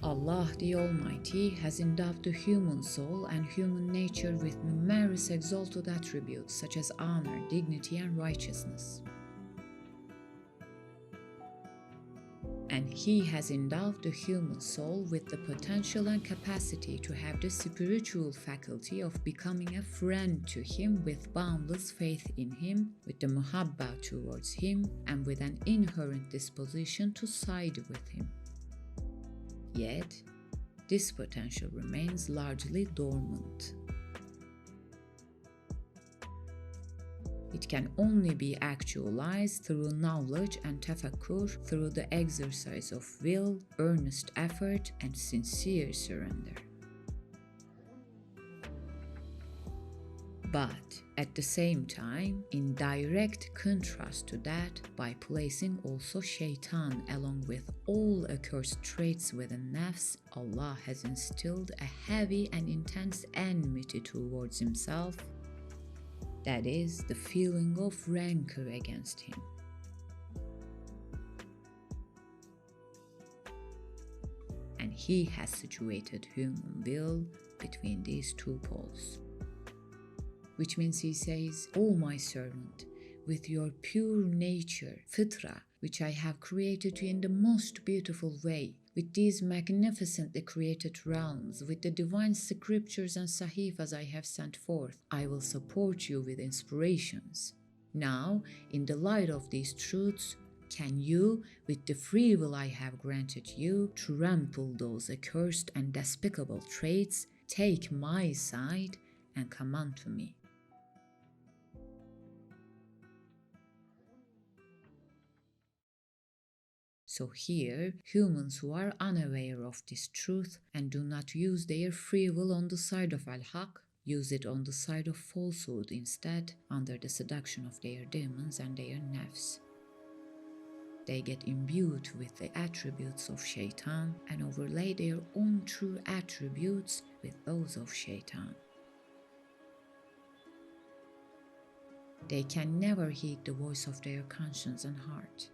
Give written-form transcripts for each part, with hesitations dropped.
Allah the Almighty has endowed the human soul and human nature with numerous exalted attributes such as honor, dignity, and righteousness. And He has endowed the human soul with the potential and capacity to have the spiritual faculty of becoming a friend to Him with boundless faith in Him, with the muhabba towards Him, and with an inherent disposition to side with Him. Yet, this potential remains largely dormant. It can only be actualized through knowledge and tefekkür, through the exercise of will, earnest effort, and sincere surrender. But at the same time, in direct contrast to that, by placing also Şeytan along with all accursed traits within Nefs, Allah has instilled a heavy and intense enmity towards Himself, that is, the feeling of rancor against Him. And He has situated human will between these two poles. Which means He says, "O my servant, with your pure nature, Fıtrat, which I have created you in the most beautiful way, with these magnificently created realms, with the divine scriptures and sahifas I have sent forth, I will support you with inspirations. Now, in the light of these truths, can you, with the free will I have granted you, trample those accursed and despicable traits, take my side, and come unto me?" So here, humans who are unaware of this truth and do not use their free will on the side of Al-Haq, use it on the side of falsehood instead, under the seduction of their demons and their nefs. They get imbued with the attributes of Şeytan and overlay their own true attributes with those of Şeytan. They can never heed the voice of their conscience and heart.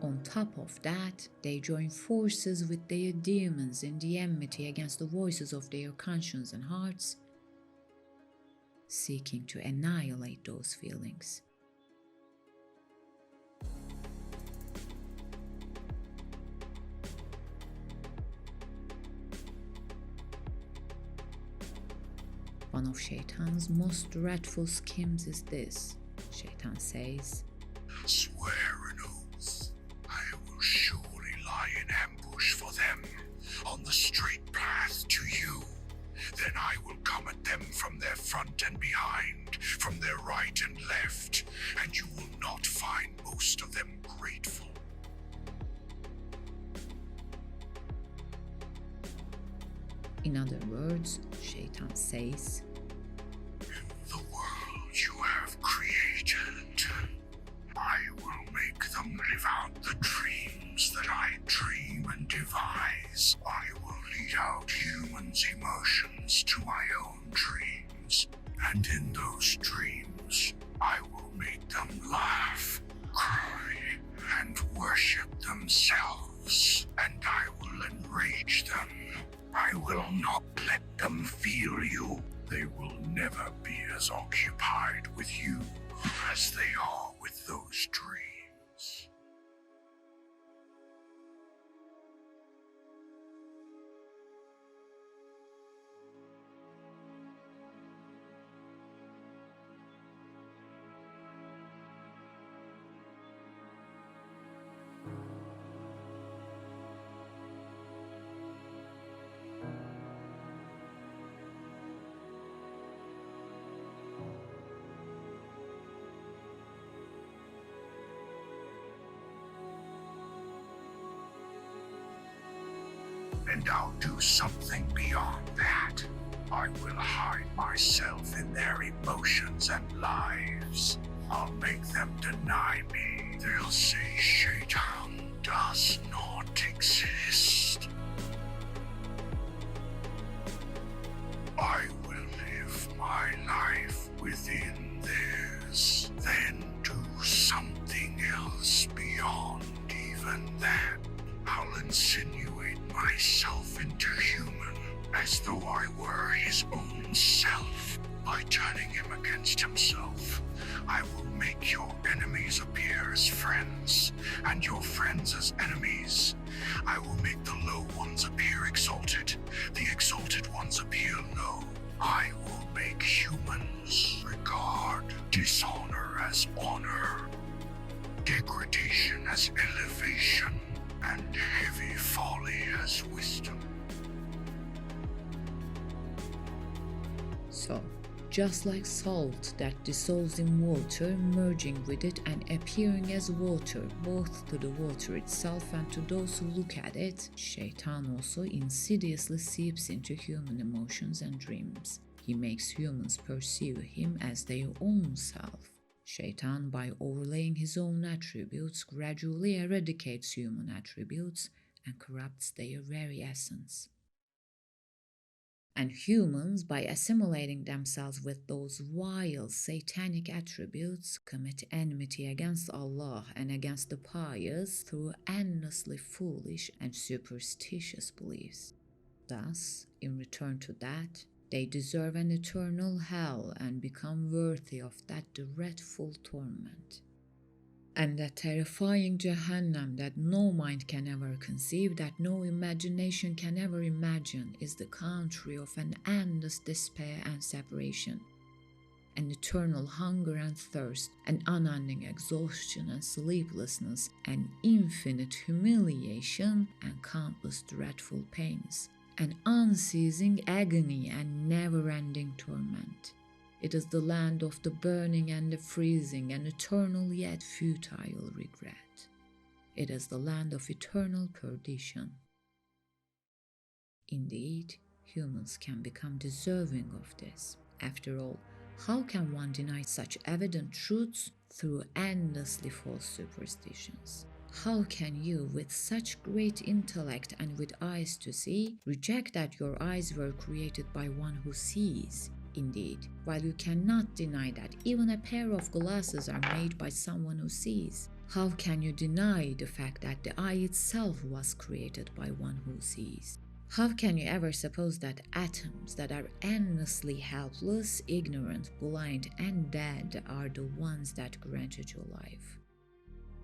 On top of that, they join forces with their demons in the enmity against the voices of their conscience and hearts, seeking to annihilate those feelings. One of Şeytan's most dreadful schemes is this. Şeytan says, "Swear an oath, I will surely lie in ambush for them on the straight path to you. Then I will come at them from their front and behind, from their right and left, and you will not find most of them grateful." In other words, Şeytan says, "In the world you have created, I will make them live out the dreams that I dream and devise. I will lead out humans' emotions to my own dreams, and in those dreams I will make them laugh, cry, and worship themselves, and I will enrage them. I will not let them feel you. They will never be as occupied with you as they are with those dreams." And I'll do something beyond that. I will hide myself in their emotions and lives. I'll make them deny me. They'll say Şeytan does not exist. I will live my life within theirs, then do something else beyond even that. I'll insinuate my into human as though I were his own self. By turning him against himself, I will make your enemies appear as friends, and your friends as enemies. I will make the low ones appear exalted, the exalted ones appear low. I will make humans regard dishonor as honor, degradation as elevation, and heavy folly as wisdom. So, just like salt that dissolves in water, merging with it and appearing as water, both to the water itself and to those who look at it, Şeytan also insidiously seeps into human emotions and dreams. He makes humans perceive him as their own self. Şeytan, by overlaying his own attributes, gradually eradicates human attributes and corrupts their very essence. And humans, by assimilating themselves with those vile satanic attributes, commit enmity against Allah and against the pious through endlessly foolish and superstitious beliefs. Thus, in return to that, they deserve an eternal hell and become worthy of that dreadful torment. And that terrifying Jahannam that no mind can ever conceive, that no imagination can ever imagine, is the country of an endless despair and separation, an eternal hunger and thirst, an unending exhaustion and sleeplessness, an infinite humiliation and countless dreadful pains, an unceasing agony and never-ending torment. It is the land of the burning and the freezing, an eternal yet futile regret. It is the land of eternal perdition. Indeed, humans can become deserving of this. After all, how can one deny such evident truths through endlessly false superstitions? How can you, with such great intellect and with eyes to see, reject that your eyes were created by one who sees? Indeed, while you cannot deny that even a pair of glasses are made by someone who sees, how can you deny the fact that the eye itself was created by one who sees? How can you ever suppose that atoms that are endlessly helpless, ignorant, blind, and dead are the ones that granted you life?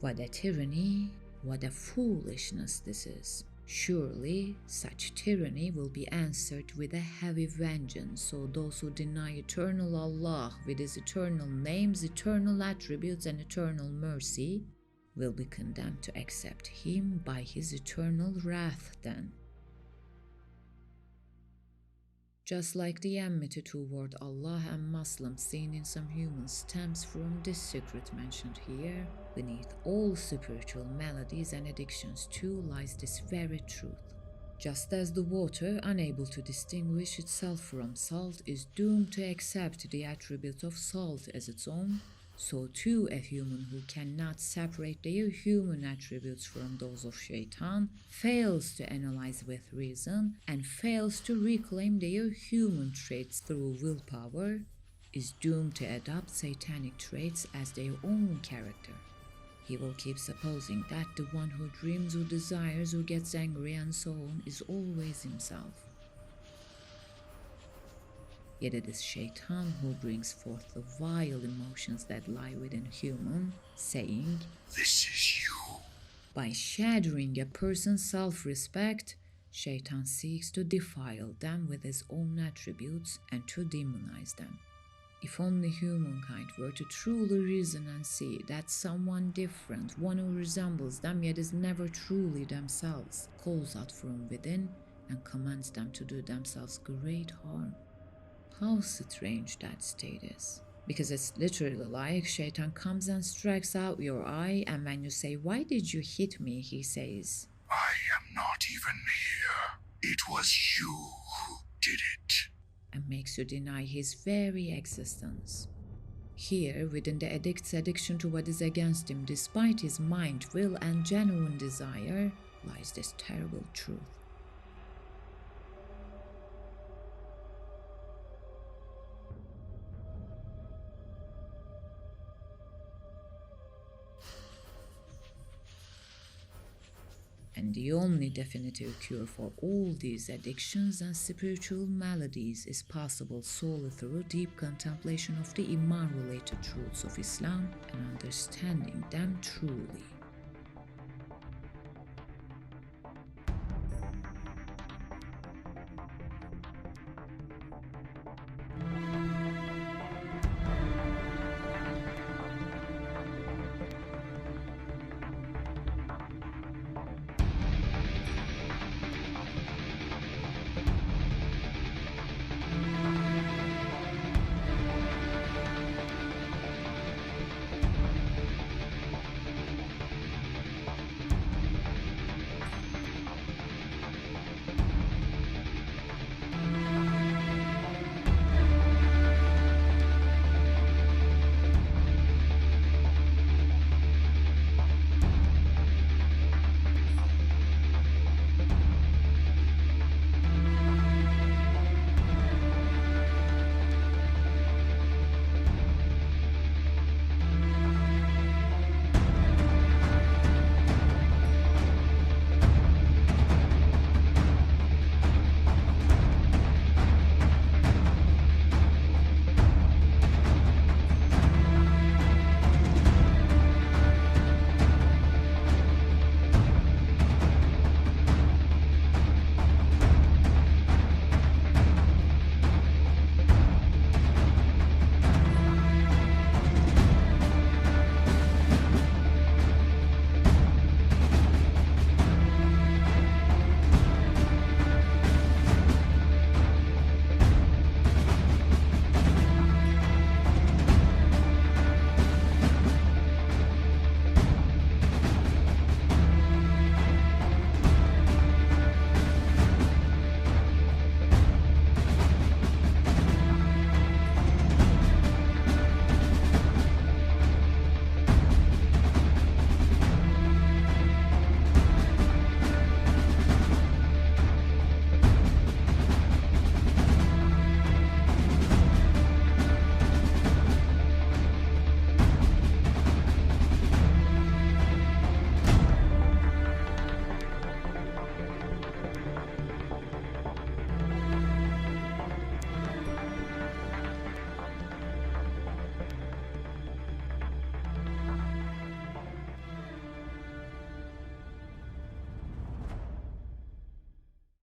What a tyranny, what a foolishness this is. Surely, such tyranny will be answered with a heavy vengeance, so those who deny eternal Allah with his eternal names, eternal attributes, and eternal mercy will be condemned to accept him by his eternal wrath then. Just like the enmity toward Allah and Muslims seen in some humans stems from this secret mentioned here, beneath all spiritual maladies and addictions too lies this very truth. Just as the water, unable to distinguish itself from salt, is doomed to accept the attributes of salt as its own, so too a human who cannot separate their human attributes from those of Şeytan fails to analyze with reason and fails to reclaim their human traits through willpower, is doomed to adopt satanic traits as their own character. He will keep supposing that the one who dreams, who desires, who gets angry and so on is always himself. Yet it is Şeytan who brings forth the vile emotions that lie within human, saying, "This is you." By shattering a person's self-respect, Şeytan seeks to defile them with his own attributes and to demonize them. If only humankind were to truly reason and see that someone different, one who resembles them yet is never truly themselves, calls out from within and commands them to do themselves great harm. How strange that state is. Because it's literally like Şeytan comes and strikes out your eye, and when you say, "Why did you hit me?" he says, "I am not even here. It was you who did it." and makes you deny his very existence. Here, within the addict's addiction to what is against him, despite his mind, will, and genuine desire, lies this terrible truth. And And the only definitive cure for all these addictions and spiritual maladies is possible solely through deep contemplation of the Iman-related truths of Islam and understanding them truly.